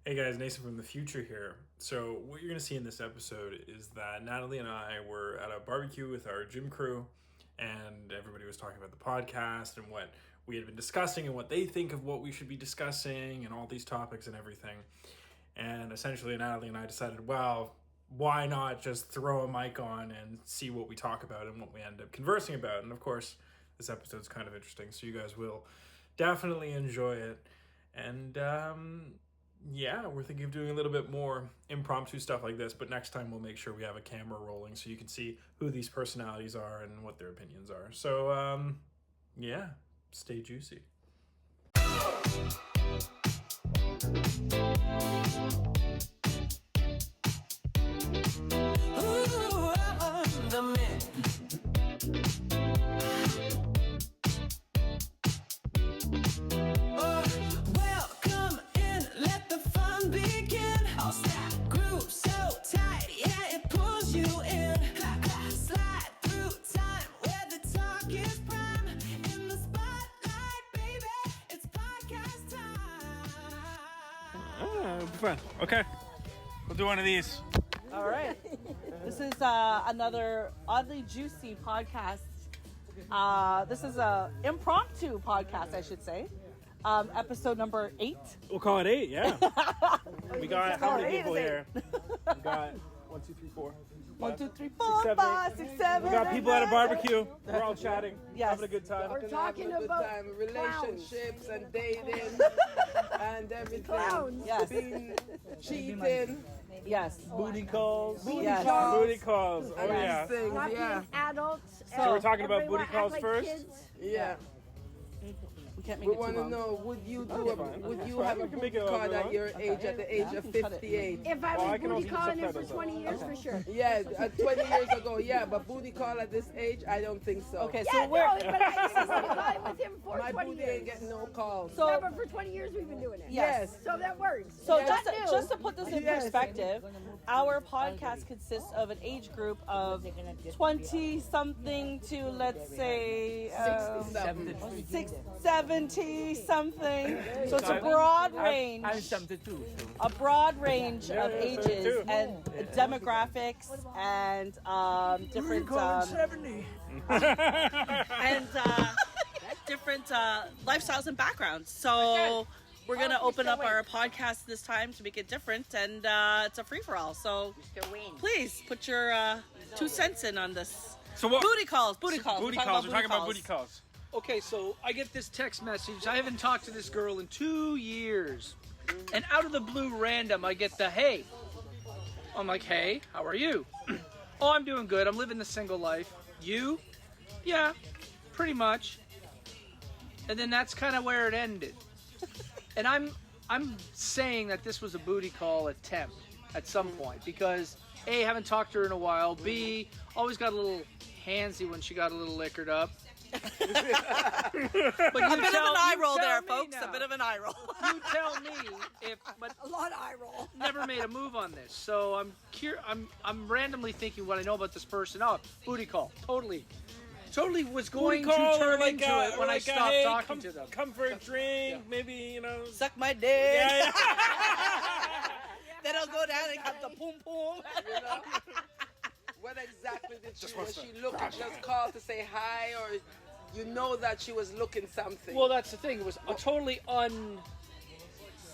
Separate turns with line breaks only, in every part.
Hey guys, Nason from the future here. So what you're going to see in this episode is that Natalie and I were at a barbecue with our gym crew, and everybody was talking about the podcast and what we had been discussing and what they think of what we should be discussing and all these topics and everything. And essentially Natalie and I decided, well, why not just throw a mic on and see what we talk about and what we end up conversing about. And of course, this episode's kind of interesting, so you guys will definitely enjoy it. And yeah, we're thinking of doing a little bit more impromptu stuff like this, but next time we'll make sure we have a camera rolling so you can see who these personalities are and what their opinions are. So, yeah, stay juicy. Fun. Okay, we'll do one of these.
All right. This is another oddly juicy podcast. This is a impromptu podcast, I should say. Episode number 8.
We'll call it 8. Yeah. We got how many people here? We got 1, 2, 3, 4.
1, 2, 3, 4, 5, 6, 7.
We got people at a barbecue. We're all chatting,
yes,
having a good time.
We're talking about relationships and dating and everything.
Clowns. Yes.
Being cheating.
Yes.
Booty calls.
Yes.
Booty calls. Oh yeah.
Things,
Not
yeah.
being adults.
So we're talking about booty
everyone
calls
act
first?
kids.
Yeah.
We can't make
We
it too
want to
long.
know, would you do
Okay,
a,
fine.
would
Okay.
you
Fine.
have
We
a
can make
booty
it
call
over
at
long.
your age, at the age of 58?
If I
Oh, I
was
can
booty
also
calling it
subtitle
for 20 years, for sure.
Yeah, 20 years ago, yeah, but booty call at this age, I don't think so.
Okay,
Yeah,
so
no,
we're...
but I was booty calling with him for
My
20
booty
years.
ain't getting no calls.
So,
Yeah, but for 20 years we've been doing it.
yes.
So that works.
So
It's
just
not
to,
new.
just to put this in
Yes.
perspective, our podcast consists of an age group of 20-something to, let's say, 70-something. So it's a broad range.
I'm 72.
A broad range of
yeah,
ages
72.
and demographics and different and different lifestyles and backgrounds. So we're gonna open up our podcast this time to make it different, and it's a free for all. So please put your 2 cents in on this.
So what?
Booty calls. Booty calls.
Booty calls. We're talking about booty calls.
Okay, so I get this text message. I haven't talked to this girl in 2 years. And out of the blue random, I get the, hey. I'm like, hey, how are you? Oh, I'm doing good. I'm living the single life. You? Yeah, pretty much. And then that's kind of where it ended. And I'm saying that this was a booty call attempt at some point because A, haven't talked to her in a while. B, always got a little handsy when she got a little liquored up. But
A bit of an eye roll there, folks.
Now.
A bit of an eye roll.
You tell me if, but
A lot of eye roll.
never made a move on this. So I'm randomly thinking what I know about this person. Oh, booty call. Totally was going to turn into it when I stopped talking to them.
Come for a drink, maybe,
Suck my dick.
Yeah.
Then I'll go down and cut the poom poom.
You know? What exactly did she, was she looking, just called to say hi, or you know that she was looking something?
Well, that's the thing. It was a totally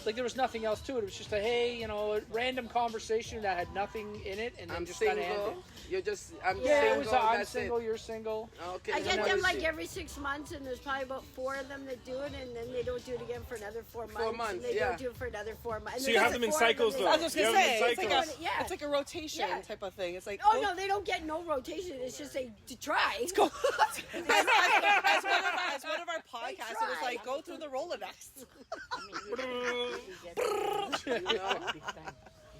like there was nothing else to it. It was just a hey, a random conversation that had nothing in it, and then
I'm
just kind of
single.
ended.
You're just,
Yeah,
single.
it was I'm
That's
single,
it.
you're single.
Okay.
I get
that
them
was
like
it.
every 6 months, and there's probably about 4 of them that do it, and then they don't do it again for another 4 months.
4 months,
and they
yeah.
don't do it for another 4 months.
So you have them in cycles, though.
I was just
You
gonna
have them in
say, it's like,
cycles.
Yeah.
it's like a rotation
Yeah.
type of thing. It's like,
Oh no, they don't get no rotation. It's just to try.
as one of our podcasts, it was like, go through the Rolodex.
You know?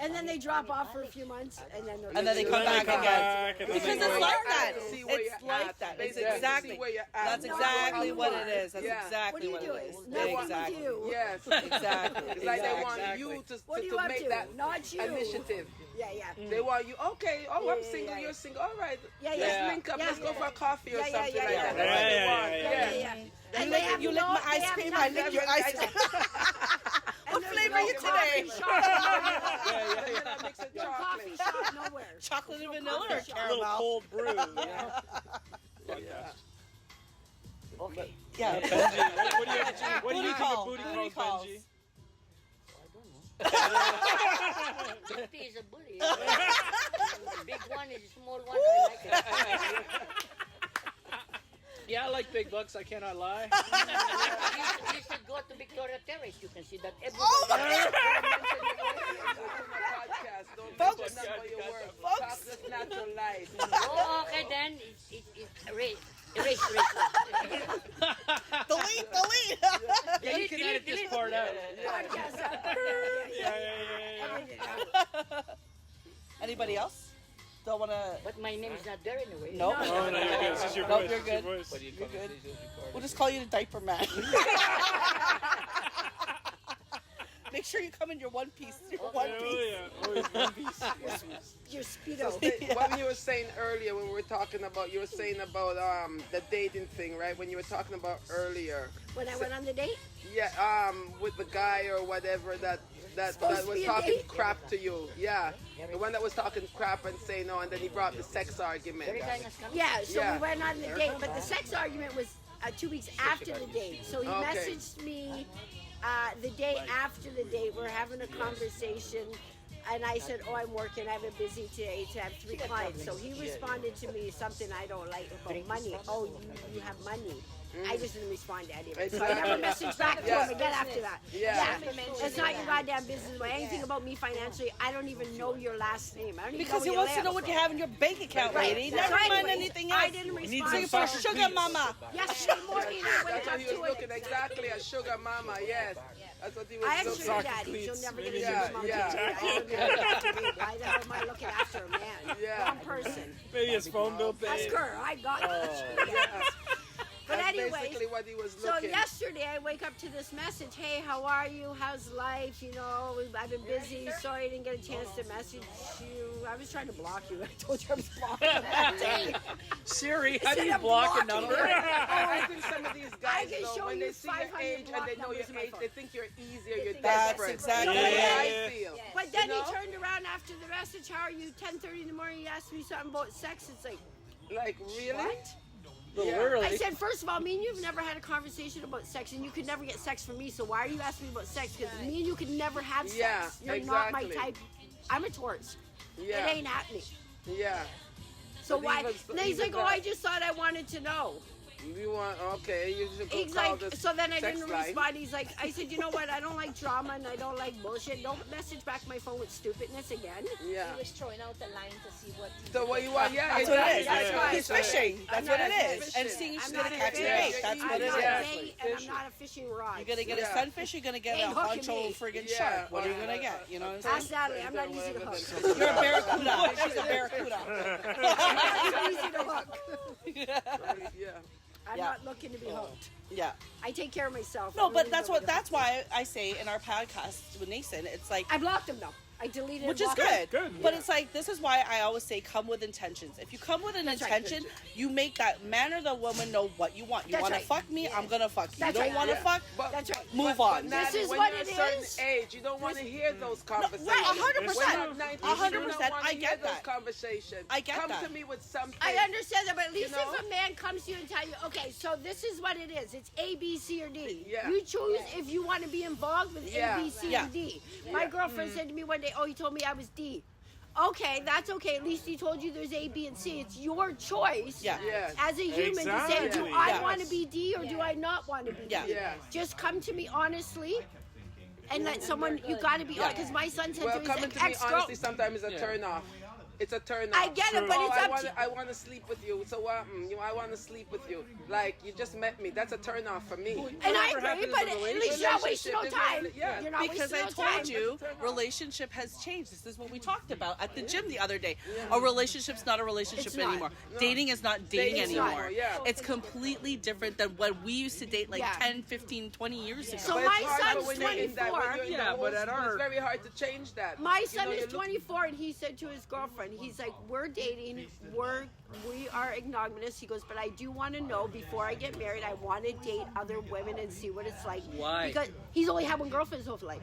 And then they drop off for a few months, and then
And then they come back again.
and
Because
then
it's
they
like
go
that.
See where
It's
you're
like
at.
that. It's
Basically,
exactly.
see where you're at.
That's
No,
exactly
how
what
you
it
are.
is. That's
Yeah.
exactly
what are you
what it
doing?
is.
Nothing
Exactly.
with you.
Yes.
Exactly.
It's like they want
Exactly.
you to
What are you up
make
to?
that
Not you.
initiative.
Yeah, yeah.
They want you, okay, oh, I'm
Yeah,
single,
yeah.
you're single, all right.
Yeah,
Let's
yeah.
link up,
Yeah.
let's go for a coffee or
Yeah, yeah,
something
yeah,
like
yeah.
that. That's what they
Yeah,
want.
yeah,
Yeah. And they have
You lick
no,
my
they
ice
have
cream, I lick
nothing-
your ice cream. What flavor are you today? Okay.
Shop. Yeah. Mix it
No coffee
chocolate.
shop nowhere.
Chocolate and
No
vanilla or
coffee shop.
A little
caramel?
cold brew. Yeah.
Okay.
Yeah.
Benji, what do you think a booty
Booty
calls,
calls.
Benji?
Booty is a booty. The big one is a small one. I like it.
Yeah, I like big bucks. I cannot lie.
You should go to Victoria Terrace. You can see that everywhere.
Podcast. Don't
Folks.
mention that for your work.
Folks.
Talk this natural life.
Oh, okay then. It's erase.
Delete.
Yeah, you can edit this part out.
Anybody else? Don't want to...
But my name is not there anyway.
Nope.
Oh, no, you're good. It's just your
No,
voice.
you're
It's your
good.
voice.
What do you call
You're
it?
good.
These are recorded.
We'll just call you the diaper man. Make sure you come in your one piece.
Oh, yeah. Always one piece.
Your Speedo.
What you were saying earlier when we were talking about, you were saying about the dating thing, right? When you were talking about earlier.
When I went on the date?
Yeah, with the guy or whatever that
Supposed to
was
be a
talking
date?
crap to you. Yeah. The one that was talking crap and saying no, and then he brought the sex argument.
Yeah, so
Yeah.
we went on the date, but the sex argument was 2 weeks after the date. So he
Okay.
messaged me the day after the date. We're having a conversation, and I said, "Oh, I'm working. I've been busy today to have 3 clients." So he responded to me something I don't like about money. Oh, you have money. I just didn't respond to any of it. So I never messaged back to him again after that.
Yeah.
It's not your goddamn business. Anything about me financially, I don't even know your last name. I don't even
Because he
know where
wants
you
to know
live.
what you have in your bank account,
Right.
lady.
So
Never mind
anyways,
anything else.
I didn't
needs
respond.
some
Looking for a
soccer
sugar
cleats.
mama.
Yesterday morning, I wake
That's
up
what he was
to
looking
it.
exactly, a sugar mama. Yes. That's what he was
I am
looking.
sugar
Soccer
daddy. She'll
cleats,
never get
maybe.
a sugar mama.
Yeah.
Why the hell am I looking after a man?
Yeah.
One person.
Maybe his phone bill paid.
Ask her. I got it.
Yeah.
But
That's
anyways,
basically what he was
so
looking.
yesterday I wake up to this message. Hey, how are you? How's life? You know, I've been busy. Sorry I didn't get a chance to message you. I was trying to block you. I told you I was blocking you that day.
Siri, how do
Instead
you
of
block a
blocking
number?
you.
I think some of these guys,
can
though,
show
when
you
they see your
500
age and they
block
know your
numbers in my
age,
phone.
they think you're easier, you're
That's
desperate.
exactly
That's
it.
how I feel.
But then
You know?
he turned around after the message. How are you? 10:30 in the morning. He asked me something about sex. It's like,
Like, really?
what?
Yeah.
Literally.
I said, first of all, me and you've never had a conversation about sex, and you could never get sex from me. So why are you asking me about sex? Because me and you could never have sex.
Yeah,
You're not my
exactly.
type. I'm a Taurus.
Yeah.
It ain't happening.
Yeah.
So
But
why?
even-
And he's
even
like, oh,
that-
I just thought I wanted to know.
You want, okay, you should go
He's
call
like,
this
so then I
sex
didn't
line.
respond. He's like, I said, you know what? I don't like drama and I don't like bullshit. Don't message back my phone with stupidness again.
Yeah.
He was throwing out the line to see what.
So what you want? Yeah,
That's what it is.
exactly.
That's why.
He's fishing. That's
I'm
what
not
it
a
is.
fishing.
And seeing
I'm
she's
not
gonna
a
catch
fish.
your bait. That's
I'm
what it
not
is.
a bait and I'm not a fishing rod.
You're gonna get
Yeah.
a sunfish, you're gonna get
Ain't
a
hooking
honcho
me.
friggin'
Yeah.
shark. What are you gonna get? You know what I'm saying?
Ask Natalie. I'm not easy to hook.
You're a barracuda. She's a barracuda.
I'm not easy to hook.
Yeah.
I'm
Yeah.
not looking to be hooked.
Yeah.
I take care of myself.
No,
I
but
really
that's
don't
what.
need to
That's
hook.
why I say in our podcast with Nason, it's like,
I blocked him though. I deleted
which
and
is
blocked him.
good.
Good.
But it's like, this is why I always say come with intentions. If you come with an
That's right.
intention, you make that man or the woman know what you want. You
That's
want to
right.
fuck me? I'm gonna fuck you.
That's
You don't
right.
want to
Yeah.
fuck?
But,
That's right.
Move
but
on.
Natalie,
This is
when
what
you're
it
a certain
is.
age, you don't want to hear those conversations.
right, 100%.
When you're 19, you
100%,
don't want
I
to hear
get
those
that.
conversations.
I get
Come
that.
to me with something.
I understand that, but at least
know?
if a man comes to you and tell you, okay, so this is what it is. It's A, B, C, or D.
Yeah.
You choose if you want to be involved with
Yeah.
A, B, C,
Yeah.
and D. My girlfriend said to me one day, oh, he told me I was D. Okay, that's okay. At least he told you there's A, B, and C. It's your choice
Yeah.
Yeah.
as a human to say, do
Exactly.
I
Yeah.
want to be D or do I not want to be
Yeah.
D?
Yeah.
Just come to me honestly and let someone, you got to be honest. Because my son said
Well,
to his
coming to me
ex-girl,
honestly sometimes is a turn off. It's a turn off.
I get it, but
Oh,
it's up to
I want to sleep with you. So what? I want to sleep with you. Like you just met me. That's a turn off for me.
and I
Whatever
agree,
happened
but
in the
at least you're not wasting no
relationship,
time.
yeah.
You're not
Because
wasting
I
no
told
time.
you, relationship has changed. This is what we talked about at the gym the other day. A relationship's not a relationship
It's not.
anymore. Dating is not dating
Dating's
anymore.
not, yeah.
It's completely different than when we used to date like
Yeah.
10, 15, 20 years ago.
So
But
my
it's hard
son's
when you're in that- when
24.
you're in
Yeah,
the
but
old
at
school,
our-
it's very hard to change that.
My
You
son
know,
is
you look-
24, and he said to his girlfriend, he's like, we're dating, we are ignominious. He goes, but I do want to know before I get married, I want to date other women and see what it's like.
Why?
Because he's only had one girlfriend his whole life.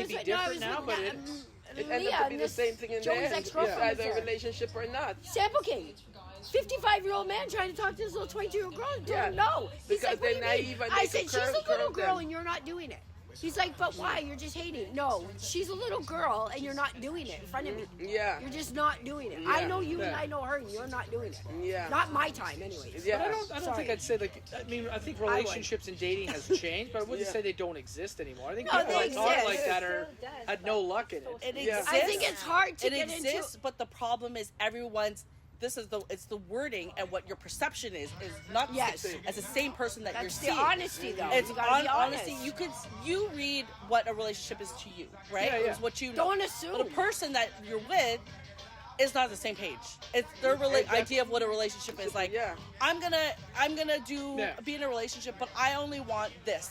may be different now, but
it ends up to be the same thing in the end. It's either a relationship or not.
C'est un peu okay. 55-year-old man trying to talk to this little 22-year-old girl. Don't know. He's
Because
like, what do
they're
you mean?
naive and
I
they
said,
could
she's a
curve
little girl
them.
and you're not doing it. He's like, but why? You're just hating. No, she's a little girl and you're not doing it in front of me.
Yeah.
You're just not doing it. I
Yeah.
know you and I know her and you're not doing it.
Yeah.
Not my time, anyways.
Yeah.
But I don't think I'd say like. I mean, I think relationships and dating has changed, but I wouldn't say they don't exist anymore. I think
No,
people
they
that talk
exist.
like that had no luck in it.
It
Yeah.
exists.
I think it's hard to
It
get
exists,
into.
but the problem is it's the wording and what your perception is not
Yes.
as the same person that you're
That's the
seeing.
honesty, though.
It's
You gotta be
honesty.
honest.
You read what a relationship is to you, right?
Yeah, yeah.
It's what you know.
Don't assume.
But the person that you're with is not on the same page. It's their idea of what a relationship is like.
Yeah.
I'm gonna be in a relationship, but I only want this.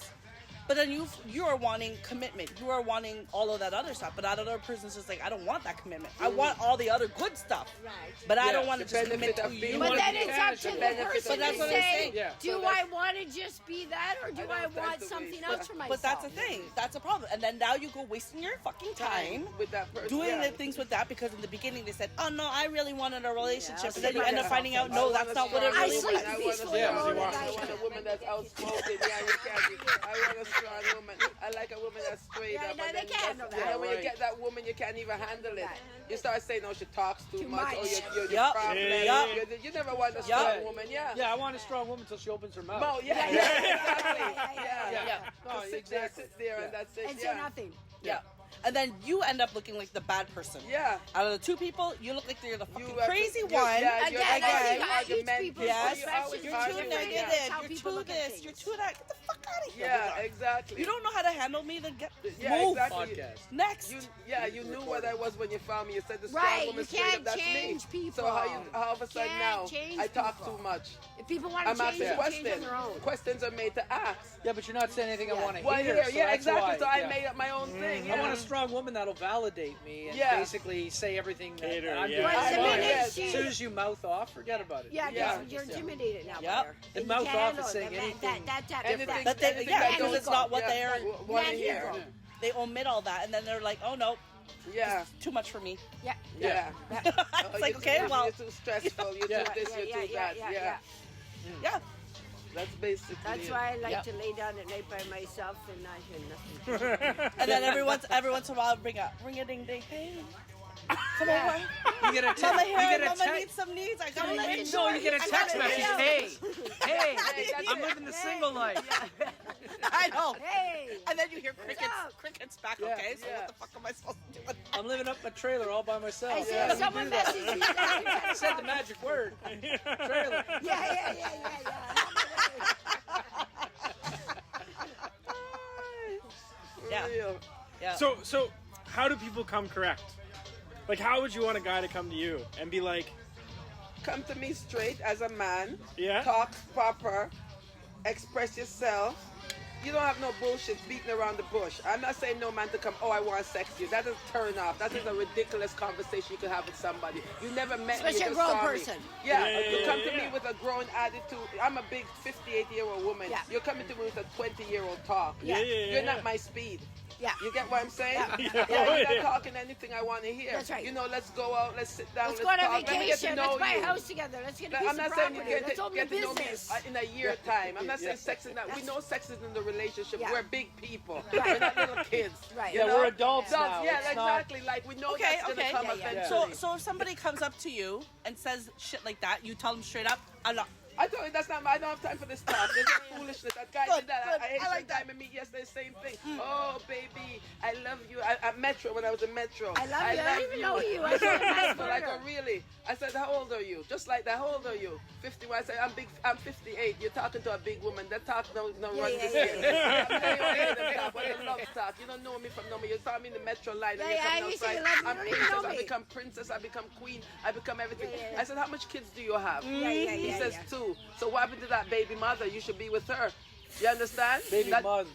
But then you are wanting commitment. You are wanting all of that other stuff. But that other person's just like, I don't want that commitment. I want all the other good stuff.
Right.
But I
Yeah,
don't want to
the
just commit
benefit
to
of
you.
being
But
wanna
then
be
it's up
cash
to
and
the
benefit
person
But that's
to
what I'm
say,
saying.
Yeah.
do
So
I want to just be that or do
I
I
don't
want
have to
something
waste.
else for myself?
But that's the thing. That's a problem. And then now you go wasting your fucking time
with that person.
doing
yeah.
the things with that because in the beginning they said, oh no, I really wanted a relationship.
Yeah,
and then you end up
yeah.
finding out,
I
no,
want
that's
a
not what it
strong
really
I
woman.
was.
sleep
I want a
peacefully
strong
alone
woman.
at
I
night.
want a woman that's outspoken. Yeah, you can't. I want a strong woman. I like a woman that's straight
Yeah,
up.
no,
and
they
then
can't handle that.
And then when you
Right.
get that woman, you can't even handle it.
Right.
You start saying, "Oh, she talks too much." Oh,
much.
you're
Yup.
problem.
Yup.
You never want a
Yup.
strong woman. Yeah.
Yeah, I want a strong woman until she opens her mouth.
Oh, yeah. Exactly. Yeah.
Yeah.
No,
Just sit there, and that's it.
And say
Yeah.
nothing.
Yeah. And then you end up looking like the bad person.
Yeah.
Out of the two people, you look like you're the fucking
are-
crazy
you're-
one.
yeah, you're
Again,
the
I think
guy,
I huge
argument-
people,
Yes,
especially
you're
always
too
arguing.
negative.
That's how
You're
people
too
look at
this.
things.
You're too that. Get the fuck out of here.
Yeah,
with that.
exactly.
You don't know how to handle me. Then get
Yeah,
move.
exactly.
Podcast.
Next.
You knew what I was when you found me. You said the strong
Right,
woman
you
straight up,
can't
that's
change
me.
people.
So how of a sudden
Can't
now
change
I talk
people.
too much?
If people want
I'm
to change,
asking
they change on
questions.
their own.
Questions are made to ask.
Yeah, but you're not saying anything I want to
Well,
hear.
here,
so
yeah,
that's
exactly.
why,
So I
yeah.
made up my own thing.
I
Yeah.
want a strong woman that'll validate me and
Yeah.
basically say everything that
Hater,
I'm
yeah.
doing.
But the
fine.
minute
yes.
As
she-
soon as you mouth off, forget about it.
Yeah,
Yeah.
you're intimidated now.
Yep.
by her.
The
You
mouth
can't
off
handle
is
it.
saying anything
Anything-
But they,
anything
yeah,
that
because
don't-
it's not what
yeah,
they're.
want to
Man,
hear.
ego.
They omit all that, and then they're like, "Oh no,
Yeah.
too much for me."
Yeah.
Yeah.
It's like, okay, well,
you're too stressful. You're
Yeah.
too this. You're too that. Yeah.
yeah.
That's basically.
That's
it.
why I like
Yep.
to lay down at night by myself and not hear nothing.
And then every once in a while, ring a ding ding. Hey, come over.
You get a text.
Mama
You
here.
get a
Mama
text.
needs some needs. I gotta let you
No, you get a
I
text
gotta
message.
let you-
Hey,
that's
I'm
it.
living the single life.
I know.
Hey!
And then you hear crickets
up?
back.
Yeah.
Okay, so
Yeah.
what the fuck am I supposed to do? with that?
I'm living up my trailer all by myself.
I said, if someone messaged me,
I said the magic word. Trailer.
yeah.
Yeah.
Real.
Yeah.
So how do people come correct? Like, how would you want a guy to come to you and be like,
Come to me straight as a man.
Yeah.
Talk proper. Express yourself. You don't have no bullshit beating around the bush. I'm not saying no man to come, oh, I want sex with you. That is a turn off. That is a ridiculous conversation you could have with somebody. You never met me.
Especially
you
a
just
grown
saw me.
person.
Yeah,
Yeah,
you come to
yeah.
me with a grown attitude. I'm a big 58-year-old woman.
Yeah.
You're coming to me with a 20-year-old talk.
Yeah.
You're not my speed.
Yeah.
You get what I'm saying?
Yeah.
You're
Yeah.
not talking anything I want to hear.
That's right.
You know, let's go out, let's sit down,
Let's go on a
talk. Let me get to
vacation.
know
Let's buy
you.
a house together. Let's get a
But
piece
I'm
of
not saying you
property. Let's
get
open a
to know me
business.
in a year time. I'm not saying sex is not. We know sex is in the relationship.
Yeah.
We're big people.
Right.
We're not little kids.
Right.
You
Yeah,
know?
we're adults now.
Yeah,
It's not-
exactly. Like we know
Okay,
that's
okay.
gonna come
Yeah, yeah.
eventually.
So if somebody comes up to you and says shit like that, you tell them straight up, I'm not.
I told you that's not. I don't have time for this stuff. There's no foolishness. That guy
Good,
did that.
good.
I hate
I like
time and meet yesterday. Same thing. Oh baby, I love you. At Metro when I was in Metro.
I love you. I don't even know you. I said
So I go, really? I said, how old are you? Just like that, how old are you? 51. I said, I'm 58. You're talking to a big woman. That talk no run this
yeah,
here. What the love talk. You don't know me from no me. You saw me in the Metro line and
Yeah,
you're
yeah,
coming
you say
outside.
you love me,
I'm
you don't even
princess.
know
I
me.
become princess. I become queen. I become everything.
Yeah, yeah.
I said, how much kids do you have?
yeah,
He
yeah,
says
yeah.
2. So what happened to that baby mother? You should be with her. You understand?
Baby
That-
mothers.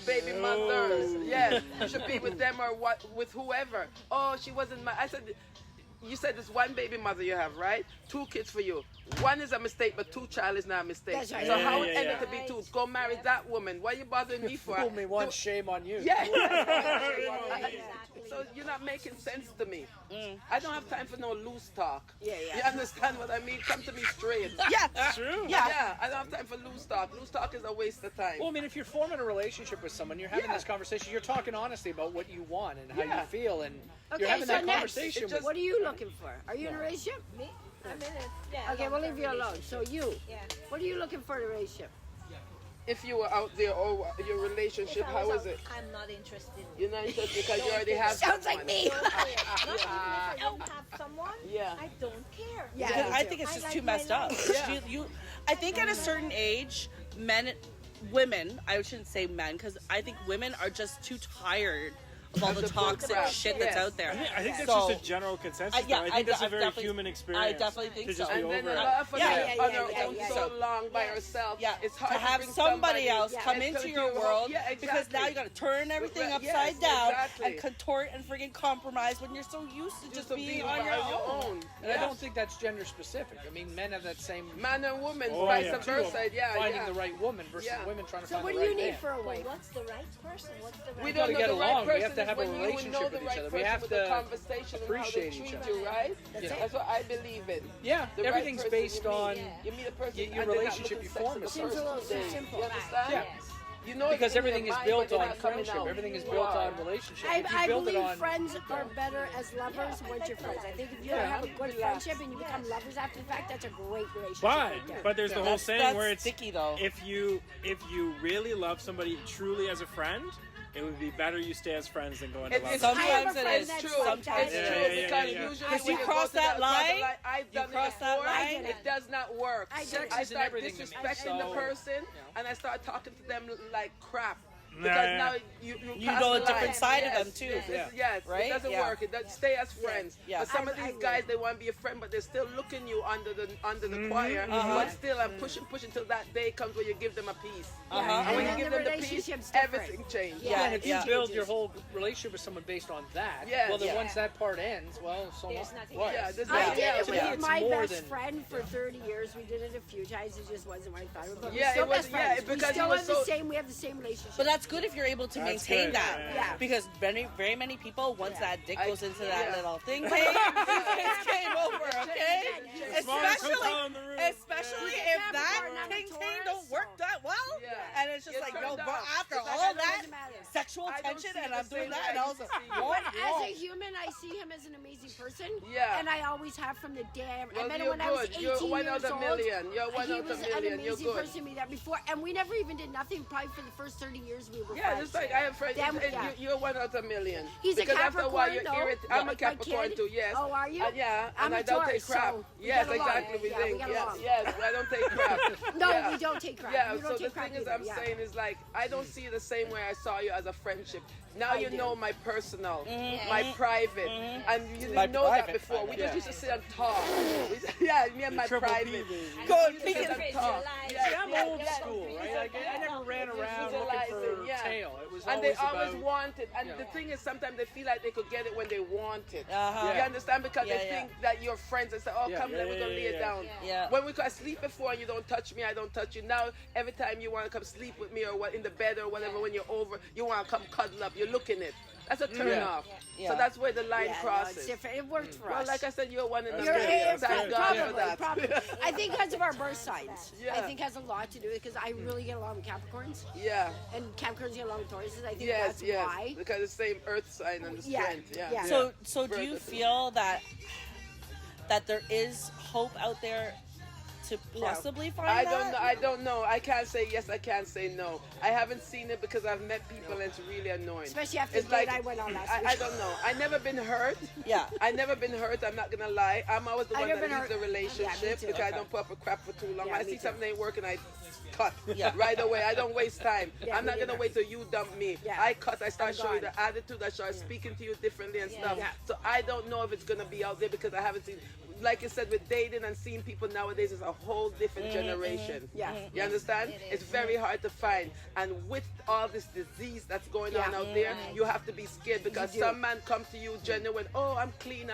Baby mothers. Yes. You should be with them or what with whoever. Oh, she wasn't my. I said, you said this one baby mother you have, right? 2 kids for you. 1 is a mistake, but 2 child is not a mistake.
That's right.
So
Yeah,
how
yeah,
it ended
yeah.
to be 2? Go marry that woman. Why are you bothering me for?
Fool me once, shame on you.
Yeah.
Exactly.
So you're not making sense to me. I don't have time for no loose talk.
Yeah.
You understand what I mean? Come to me straight.
Yeah.
True.
Yeah, I don't have time for loose talk. Loose talk is a waste of time.
Well, I mean, if you're forming a relationship with someone, you're having
Yeah.
this conversation, you're talking honestly about what you want and how
Yeah.
you feel, and
Okay,
you're having
so
that
next,
conversation.
it just-
What are you looking for? Are you in a relationship?
Me? I'm in it. Yeah.
Okay, we'll leave you
long-term
alone. So you,
Yeah.
what are you looking for in a relationship?
If you were out there or your relationship,
If I
how
was
is
out,
it?
I'm not interested.
You're not interested because you already have
Sounds like
someone.
me.
Not even if I don't have someone.
Yeah.
I don't care.
Yeah.
Because I
do.
think it's
I
just
like
too
my
messed up.
life.
Yeah.
I think at a certain age, women, I shouldn't say men, because I think women are just too tired of all
Of
the
the
toxic
bullcrap.
shit that's
Yes.
out there.
I think that's
So-
just a general consensus.
yeah,
though. I think that's a
I
very
definitely-
human experience.
I definitely think
to just
so.
be
And then
over
a
it.
lot of us
Yeah,
are on
yeah,
our
yeah,
own
yeah.
so long by ourselves.
Yeah,
It's
to
hard
have
bring
somebody else come
and
into
to
your
do-
world,
Yeah,
because now you got to turn everything
Yes,
upside down
exactly.
and contort and friggin' compromise when you're so used to just
to
being
be
on your own.
And I don't think that's gender specific. I mean, men have that same
Man and woman,
Oh,
vice
yeah.
versa. Yeah,
finding
yeah.
the right woman versus
Yeah.
women trying to
So
find
what
the
do
right
you need
man.
for a
But
wife?
what's the right person? What's the right
We
gotta
don't know
get
the right
along. We
person
have to
is
have a
when you know
relationship
the
with each
right
other. We
person
have
with
to
the conversation and how they
appreciate
treat
each
you,
other.
right?
Yeah.
That's what I believe in.
Yeah,
The right
everything's
person
based
you meet.
on
You meet a person
your
and they're not
relationship
looking
you
sexy
form
the
with
Seems a
first
little
day.
too simple.
You understand?
Yeah.
You know
because
it's in your
everything is
mind,
built
but they're
on
not coming
friendship.
out.
Everything is
You
built
are.
on relationship.
I
If you build it
believe
on
friends are better as lovers once you're friends. I think if you have a good friendship and you become lovers after the fact, that's a great relationship. right there.
But there's the whole saying
That's
where it's
sticky though.
if you really love somebody truly as a friend, it would be better you stay as friends than go into love.
It's
Sometimes
I have a
it
friend
is.
that's
true.
like
Sometimes
It's
it
true
is.
Yeah,
because
yeah, yeah.
usually
Because
when
you
go
cross
to
that
the
line,
I've
you
done
cross
it
that
before.
line.
It does not work.
I
Sex
I
isn't
start
everything to me.
disrespecting the
So,
person, and I start talking to them like crap.
Nah,
Because
yeah.
now you
You
pass
know
the
a different
line.
side
Yes,
of them too.
Yes,
Right?
it doesn't
Yeah.
work. It does stay as friends.
Yeah.
But some of
I
these
agree.
guys, they want to be a friend, but they're still looking you under the choir. But still, I'm pushing until that day comes where you give them a piece.
Uh-huh.
And when
And
you
then
give
the
them the piece,
relationship's different.
everything changes.
Yeah.
and if you
yeah.
build your whole relationship with someone based on that,
Yes.
well, then
Yeah.
once that part ends, well, so
There's
what?
nothing
What?
Yeah, there's
I
nothing
did
else.
it
Yeah.
with
It's
my
more
best
than-
friend for 30 years. We did it a few times. It just wasn't what I thought it would. But
Yeah,
we're still
it was-
best friends.
yeah, because
we still
it was
have the
so-
same. We have the same relationship.
But that's good if you're able to
That's
maintain
good.
that.
Yeah.
Because very many people, once that dick goes into that
yeah.
little thing, it's game over, okay?
Smallest hotel in the room.
Especially
Yeah.
if that
Capricorn, I'm a
thing
Taurus,
don't work that well.
Yeah.
And it's just
You're
like,
turned
yo, bro,
off.
after
It's like,
all
I don't
that
doesn't matter.
sexual
I don't
tension
see
and
the
I'm doing
same
that,
way
and
I
I was
used
like,
to see you.
what?
As a human, I see him as an amazing person.
Yeah.
And I always have from the day I
Well,
met him
you're
when I was
good.
18
You're one
years
out of a
old.
million. You're one
He
out
was
of a million.
an
You're
amazing
good.
person to me that before, and we never even did nothing. Probably for the first 30 years we were
Yeah,
friends.
just like I have friends.
Then we- yeah.
You're one out of a million.
He's a
because after a while
Capricorn,
you're
though.
irritated. I'm a
Like my
Capricorn
kid.
too. Yes.
Oh, are you?
Yeah,
I'm
and
a
I don't
Taurus,
take crap.
so we
Yes,
get along.
exactly. We
Yeah, we
think.
get
Yes,
along.
yes. I don't take crap.
No,
Yeah.
we don't take crap.
Yeah,
You don't
so
take
the
crap
thing is,
either.
I'm
Yeah.
saying is like, I don't see it the same way I saw you as a friendship. Now
I
you
do.
know my personal, my private, and you didn't
My
know that
private,
before. We just
yeah.
used to sit and talk. Yeah, me and my
Triple B,
private.
baby.
Go
We used to
pick
sit
it.
and talk.
See, I'm old school, right? I never ran around looking for
Visualizing, yeah.
tail. It was
And they
always
always
about...
want it. And
Yeah.
the thing is, sometimes they feel like they could get it when they want it.
Uh-huh.
You understand? Because
Yeah,
they
yeah.
think that you're friends and say, oh,
Yeah.
come, let me go lay it down.
Yeah.
When we could sleep before and you don't touch me, I don't touch you. Now, every time you want to come sleep with me or what in the bed or whatever, when you're over, you want to come cuddle up. You're looking it. That's a turn
Yeah.
off.
Yeah.
So that's where the line
Yeah, no,
crosses.
it's different. It worked for
Well,
us.
like I said, you're one in the
You're
million. Thank
good.
God
Yeah.
for that.
Probably. I think because of our birth signs.
Yeah.
I think has a lot to do with it because I really get along with Capricorns.
Yeah.
And Capricorns get along with Tauruses. I think
Yes,
that's
yes.
why.
Because the same earth sign and the
Yeah,
strength. Yeah.
yeah.
So do you
Birth.
feel that there is hope out there to possibly find
I
that?
don't know. I don't know. I can't say yes. I can't say no. I haven't seen it because I've met people and it's really annoying.
Especially after
It's
the date
like-
I went on last
I
week.
don't know. I never been hurt.
Yeah.
I never been hurt. I'm not gonna lie. I'm always the
I've
one
never
that
been
leaves the
hurt.
relationship
Yeah, me too.
because I
Okay.
don't put up a crap for too long.
Yeah,
I
me
see
too.
something ain't working, I cut
Yeah.
right away. I don't waste time.
Yeah,
I'm
me
not gonna
neither.
wait till you dump me.
Yeah.
I cut. I start
I'm
showing you
gone.
the attitude. I start speaking to you differently and stuff.
Yeah.
So I don't know if it's gonna be out there because I haven't seen. like you said, with dating and seeing people nowadays is a whole different generation.
Yeah.
You understand? It's very hard to find. And with all this disease that's going on out there, you have to be scared because some man come to you genuine, oh, I'm clean.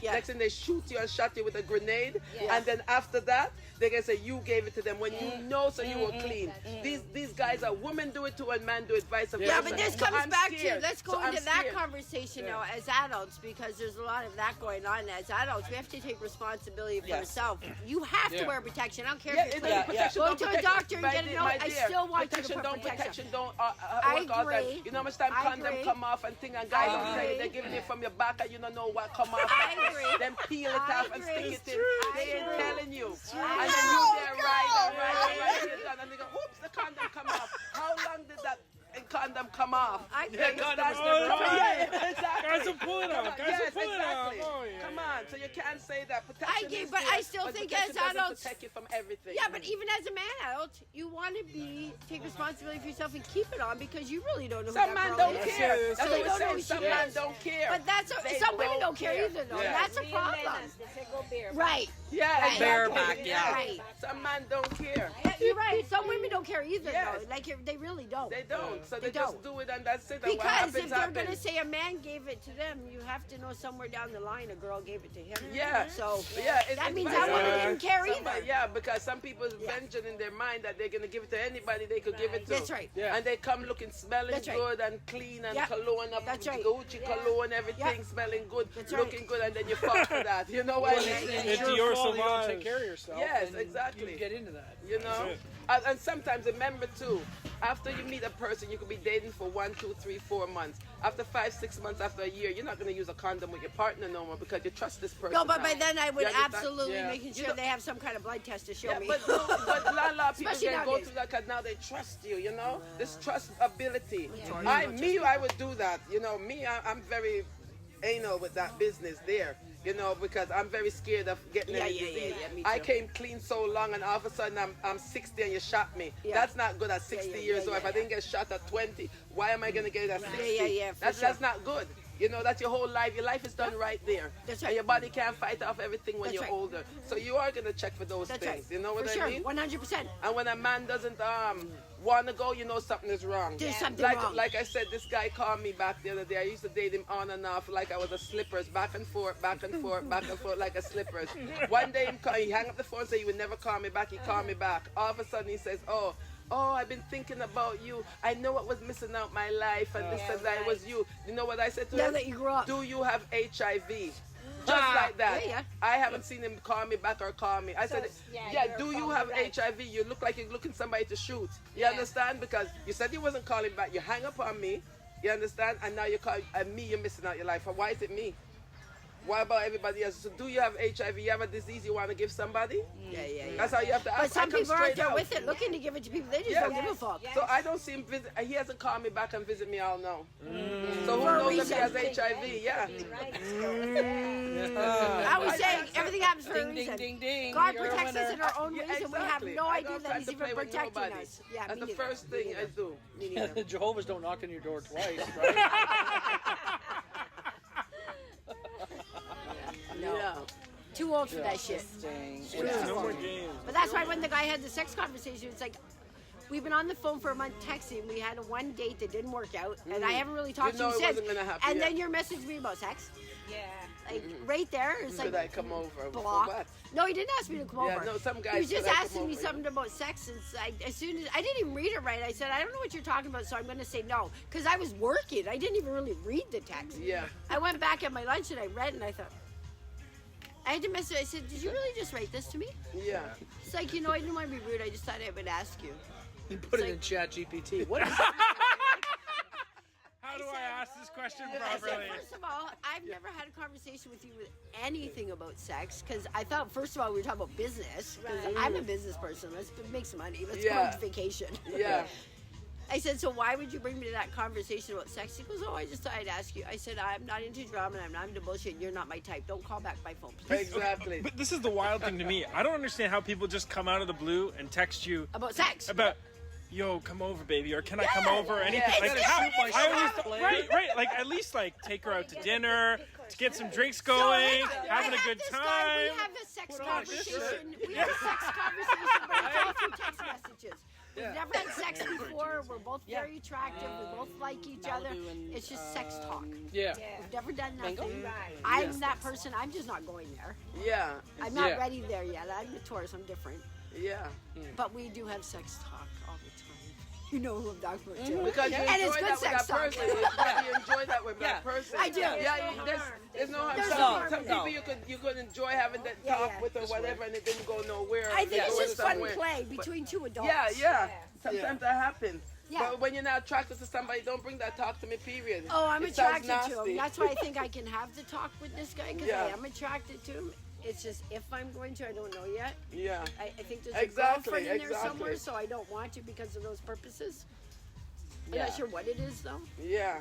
Yeah.
Next thing they shoot you and shot you with a grenade. And then after that, they're going to say you gave it to them when you know so you were clean. These guys are women do it too and men do it vice versa.
Yeah, but this comes back to, let's go
So
into that
scared.
conversation now as adults, because there's a lot of that going on as adults. We have to take responsibility for ourselves. You have to wear protection. I don't care if you're
protection
Go
don't
to a
protect
doctor
you.
and get a note. I still want
protection
you to put protection.
don't
I
work all that.
agree.
You know how much time
I
condom
agree.
come off and thing and guys
I
will tell you
agree.
they're giving it from your back and you don't know what come off.
I agree.
Then peel it
I
off and
agree.
stick it in.
I
They ain't
agree.
telling you.
I
And then you
know.
there right, you're done. And they go, oops, the condom come off. How long did that condom come off?
I agree.
That's exactly.
Guys will pull it off. Guys will pull it off.
exactly.
Oh, yeah.
Come on, so you can't say that protection
I agree,
is
but
there,
I still
but
think
protection
as
doesn't
adults-
protect you from everything.
Yeah, but even as a man adult, you want to take responsibility for yourself and keep it on because you really don't know who
Some
that
men
girl
don't
is.
care.
Yes,
That's
they
what
don't
we're
know
saying.
who
Some
she
men
is.
don't care.
But some women don't care either, though.
Yeah.
That's a problem. Right.
Yeah, exactly.
Bareback, yeah.
Right.
Some men don't care.
You're right. Some women don't care either,
Yes.
though. Like, they really don't.
They don't. So
They
they just
don't.
do it and that's it. And what
Because
happens,
if they're going to
happens.
say a man gave it to them, you have to know somewhere down the line a girl gave it to him.
Yeah.
So
Yeah,
that means
right.
that woman didn't care
Somebody-
either.
Yeah, because some people is venturing in their mind that they're going to give it to anybody they could give it to.
That's right.
Yeah.
And they come looking, smelling
That's right.
good and clean and
Yeah.
cologne up,
That's right.
Gucci cologne, everything
Yeah.
smelling good,
That's right.
looking good, and then you fuck for that. You know what I mean?
It's
Dior
your fault you don't
Sauvage.
take care of yourself.
Yes,
and
exactly.
You get into that.
You know?
it.
And sometimes remember too, after you meet a person, you could be dating for 1, 2, 3, 4 months. After 5, 6 months, after a year, you're not going to use a condom with your partner no more because you trust this person.
No, but
now.
by then I would
You understand?
absolutely
Yeah.
making
You
sure
don't-
they have some kind of blood test to show
Yeah,
me.
but a lot of people
Especially
can go
nowadays.
through that because now they trust you, you know? This trust ability. I would do that. You know, I'm very anal with that business there. You know, because I'm very scared of getting any disease.
me
I
too.
came clean so long, and all of a sudden I'm 60 and you shot me.
Yeah.
That's not good at 60 years old.
yeah,
If I didn't get shot at 20, why am I going to get it at 60?
yeah, for
That's
sure.
not good. You know, that's your whole life. Your life is done right there.
That's right.
And your body can't fight off everything when
That's
you're
right.
older. So you are going to check for those
That's
things.
right.
You know what
For
I
sure,
mean?
100%.
And when a man doesn't want to go, you know something is wrong.
There's something
like,
wrong.
Like I said, this guy called me back the other day. I used to date him on and off like I was a slippers, back and forth, back and forth, back and forth, like a slippers. One day he hung up the phone and said he would never call me back. He called me back. All of a sudden he says, oh, I've been thinking about you. I know what was missing out my life and this and that. It was you. You know what I said to
Now
him?
that you grew up.
Do you have HIV? Just like that.
Yeah.
I haven't seen him call me back or call me. I said, do you have HIV? You look like you're looking somebody to shoot. You understand? Because you said you wasn't calling back. You hang up on me. You understand? And now you call me, you're missing out your life. Why is it me? Why about everybody else? So do you have HIV? You have a disease you want to give somebody?
Yeah.
That's how you have to ask.
But some
I come
people aren't
straight
there
out.
with it, looking to give it to people. They just
Yeah.
don't give a fuck.
So I don't see him visit. He hasn't called me back and visit me all now. So who
For a
knows if he has
reason.
HIV? Yeah.
I was saying everything happens for a
Ding,
reason.
ding, ding, ding.
God
You're a
protects us
winner.
in our own ways, and we have
exactly.
no
I
idea
don't
that
try
He's
to
even
play with
protecting
nobody.
us. Yeah,
That's
me
the
neither.
first thing I do.
Me neither.
The Jehovah's don't knock on your door twice, right?
Yeah.
Too old for that shit.
No more games.
But that's why when the guy had the sex conversation, it's like, we've been on the phone for a month texting. We had one date that didn't work out, and I haven't really talked
You
to
know
you
it
since.
wasn't gonna happen,
And
yeah.
then your message me about sex.
Yeah.
Like, right there, it's
Should
like,
I come over? For
block.
what?
No, he didn't ask me to come
Yeah,
over.
no, some guys
He was
said
just
I come
asking me
over,
something about sex. And as soon as I didn't even read it right, I said, I don't know what you're talking about, so I'm going to say no. Because I was working. I didn't even really read the text.
Yeah.
I went back at my lunch and I read and I thought, I had to message. I said, did you really just write this to me?
Yeah.
It's like, I didn't want to be rude. I just thought I would ask you.
You put it
It's
in Chat GPT. What is
How do I ask this question
I said,
properly?
first of all, I've never had a conversation with you with anything about sex because I thought, first of all, we were talking about business because I'm a business person. Let's make some money. Let's go
Yeah.
on vacation.
Yeah.
I said, so why would you bring me to that conversation about sex? He goes, I just thought I'd ask you. I said, I'm not into drama and I'm not into bullshit. You're not my type. Don't call back by phone, please.
Exactly.
But this is the wild thing to me. I don't understand how people just come out of the blue and text you
About sex.
about yo, come over, baby, or can I come over, or anything.
Yeah,
Like, right, like, at least, like, take her out to dinner, to get some drinks going, having a good time.
We have a sex conversation. We have a sex conversation, but it's all through text messages. We've never had sex before. We're both very attractive. We both like each other. It's just sex talk.
Yeah.
We've never done nothing. I'm that person. I'm just not going there.
Yeah.
I'm not ready there yet. I'm a Taurus. I'm different.
Yeah.
But we do have sex talk all the time. You know who I'm talking about too.
Because you
And it's
enjoy
good
that with
sex
that
talk.
person. You enjoy that with that person.
I do.
Yeah, there's no harm.
There's
Some,
no harm
some
in
people
it.
you could enjoy having that talk with or whatever, and it didn't go nowhere.
I think it's
Going
just fun
somewhere.
play between two adults.
Yeah. Sometimes that happens.
Yeah.
But when you're not attracted to somebody, don't bring that talk to me, period.
Oh, I'm
It sounds
attracted to
nasty.
him. That's why I think I can have the talk with this guy because I am attracted to him. It's just if I'm going to, I don't know yet.
Yeah.
I think there's
Exactly,
a girlfriend in there
exactly.
somewhere, so I don't want to because of those purposes. I'm
Yeah.
not sure what it is though.
Yeah.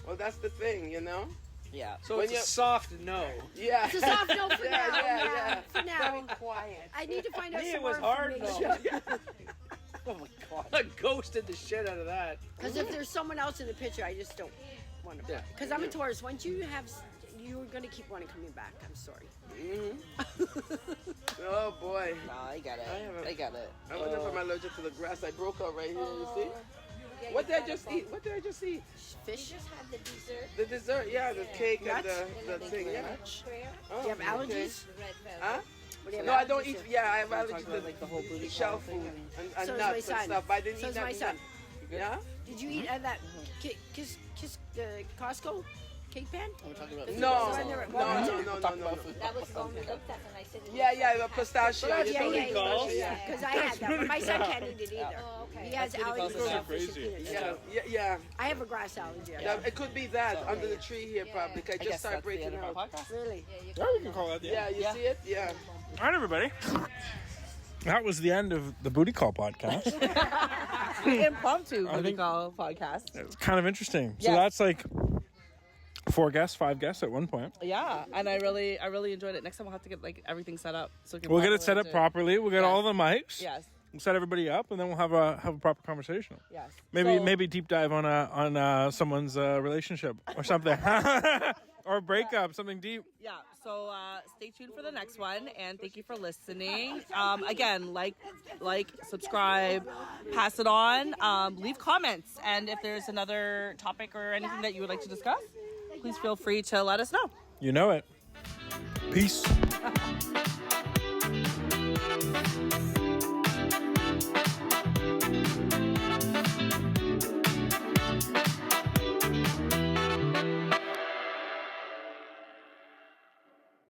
Well, that's the thing, you know?
Yeah.
So
When
it's a
you-
soft no.
Yeah.
It's a soft no for now.
Yeah.
For now.
Quiet.
I need to find out
Me,
some
it was
more
hard
information.
Oh my god. I ghosted the shit out of that.
Because if there's someone else in the picture, I just don't want to.
Yeah.
Because I'm a Taurus. Once you have, you're gonna keep wanting coming back. I'm sorry.
Oh, boy.
No, I got it.
haven't-
I got it.
I wonder if I'm allergic to the grass. I broke out right here, you see? What did I just eat? What did I just eat?
Fish.
Just had the dessert.
The dessert, yeah, the cake and
Nuts?
the thing, yeah. Oh,
Do you have allergies?
okay.
The red velvet.
Huh?
What do you have
No, I
allergies
don't eat.
to?
Yeah, I have
Talk
allergies
about
to
like the whole booty
shell
call
food
thing.
and
So is
nuts
my
and
son.
stuff. But I didn't
So
eat
is
that.
my son.
Yeah?
Did you eat that kiss Costco cake pan?
We're talking about
No,
So there-
no.
That was the one we looked at, and I said, it
Yeah,
looks
the pistachio.
Yeah,
you told me.
calls?
yeah. Because I had that, but my son can't eat it either.
Oh, okay.
He has
That's what he calls
allergies
it.
to fish and
Crazy.
peanuts.
Yeah.
I have a grass allergy.
Yeah, it could be that under the tree here, probably. 'Cause I
I
just
guess
started
that's the end
breaking
of our
out.
podcast.
Really?
Yeah, we can call that the
Yeah,
end.
you see it? Yeah.
All right, everybody. That was the end of the Booty Call podcast.
Impromptu
I
booty
think-
call podcast.
It's kind of interesting. So
Yeah.
that's like 4 guests, 5 guests at one point.
Yeah, and I really enjoyed it. Next time we'll have to get like everything set up so we can
We'll get
properly
it set up
do
properly. We'll get
Yes.
all the mics.
Yes,
We'll set everybody up, and then we'll have a proper conversation.
yes.
Maybe
So-
maybe deep dive on someone's relationship or something, or breakup, something deep.
Yeah, so stay tuned for the next one, and thank you for listening. Again, like, subscribe, pass it on, leave comments, and if there's another topic or anything that you would like to discuss, please feel free to let us know.
You know it. Peace.